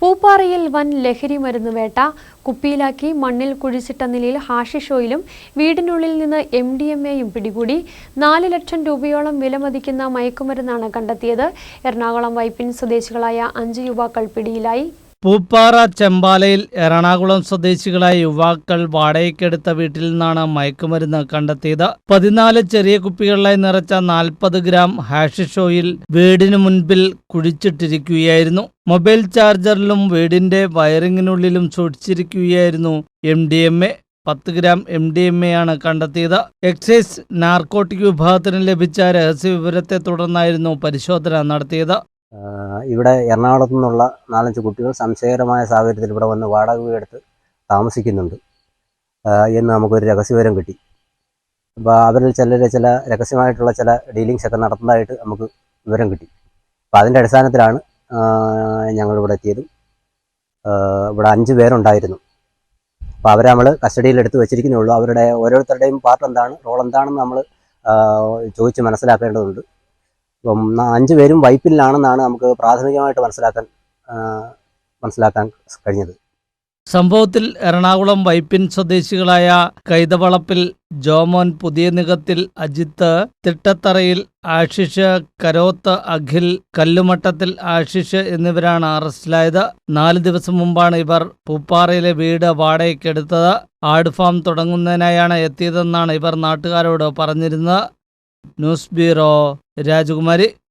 പൂപ്പാറയിൽ വൻ ലഹരി മരുന്ന് വേട്ട. കുപ്പിയിലാക്കി മണ്ണിൽ കുഴിച്ചിട്ട നിലയിൽ ഹാഷിഷ് ഓയിലും വീടിനുള്ളിൽ നിന്ന് MDMAയും പിടികൂടി. 4 ലക്ഷം രൂപയോളം വിലമതിക്കുന്ന മയക്കുമരുന്നാണ് കണ്ടെത്തിയത്. എറണാകുളം വൈപ്പിൻ സ്വദേശികളായ 5 യുവാക്കൾ പിടിയിലായി. പൂപ്പാറ ചെമ്പാലയിൽ എറണാകുളം സ്വദേശികളായ യുവാക്കൾ വാടകയ്ക്കെടുത്ത വീട്ടിൽ നിന്നാണ് മയക്കുമരുന്ന് കണ്ടെത്തിയത്. 14 ചെറിയ കുപ്പികളിലായി നിറച്ച 40 ഗ്രാം ഹാഷിഷ് ഓയിൽ വീടിനു മുൻപിൽ കുഴിച്ചിട്ടിരിക്കുകയായിരുന്നു. മൊബൈൽ ചാർജറിലും വീടിന്റെ വയറിങ്ങിനുള്ളിലും സൂക്ഷിച്ചിരിക്കുകയായിരുന്നു MDMA. 10 ഗ്രാം MDMA ആണ് കണ്ടെത്തിയത്. എക്സൈസ് നാർക്കോട്ടിക് വിഭാഗത്തിന് ലഭിച്ച രഹസ്യവിവരത്തെ തുടർന്നായിരുന്നു പരിശോധന നടത്തിയത്. ഇവിടെ എറണാകുളത്തു നിന്നുള്ള 4-5 കുട്ടികൾ സംശയകരമായ സാഹചര്യത്തിൽ ഇവിടെ വന്ന് വാടക വീടെടുത്ത് താമസിക്കുന്നുണ്ട് എന്ന് നമുക്കൊരു രഹസ്യവിവരം കിട്ടി. അപ്പോൾ അവരിൽ ചില രഹസ്യമായിട്ടുള്ള ചില ഡീലിങ്സ് ഒക്കെ നടത്തുന്നതായിട്ട് നമുക്ക് വിവരം കിട്ടി. അപ്പോൾ അതിൻ്റെ അടിസ്ഥാനത്തിലാണ് ഞങ്ങളിവിടെ എത്തിയതും. ഇവിടെ 5 പേരുണ്ടായിരുന്നു. അപ്പോൾ അവരെ നമ്മൾ കസ്റ്റഡിയിലെടുത്ത് വെച്ചിരിക്കുന്നേ ഉള്ളൂ. അവരുടെ ഓരോരുത്തരുടെയും പാർട്ട് എന്താണ്, റോൾ എന്താണെന്ന് നമ്മൾ ചോദിച്ച് മനസ്സിലാക്കേണ്ടതുണ്ട്. അപ്പം 5 പേരും വൈപ്പിലാണെന്നാണ് നമുക്ക് പ്രാഥമികമായിട്ട് മനസ്സിലാക്കാൻ കഴിഞ്ഞത്. സംഭവത്തിൽ എറണാകുളം വൈപ്പിൻ സ്വദേശികളായ കൈതവളപ്പിൽ ജോമോൻ, പുതിയ നികത്തിൽ അജിത്ത്, തിട്ടത്തറയിൽ ആശിഷ്, കരോത്ത് അഖിൽ, കല്ലുമട്ടത്തിൽ ആശിഷ് എന്നിവരാണ് അറസ്റ്റിലായത്. 4 ദിവസം മുമ്പാണ് ഇവർ പൂപ്പാറയിലെ വീട് വാടകയ്ക്കെടുത്തത്. ആട് ഫാം തുടങ്ങുന്നതിനായാണ് എത്തിയതെന്നാണ് ഇവർ നാട്ടുകാരോട് പറഞ്ഞിരുന്നത്. ന്യൂസ് ബ്യൂറോ, രാജകുമാരി.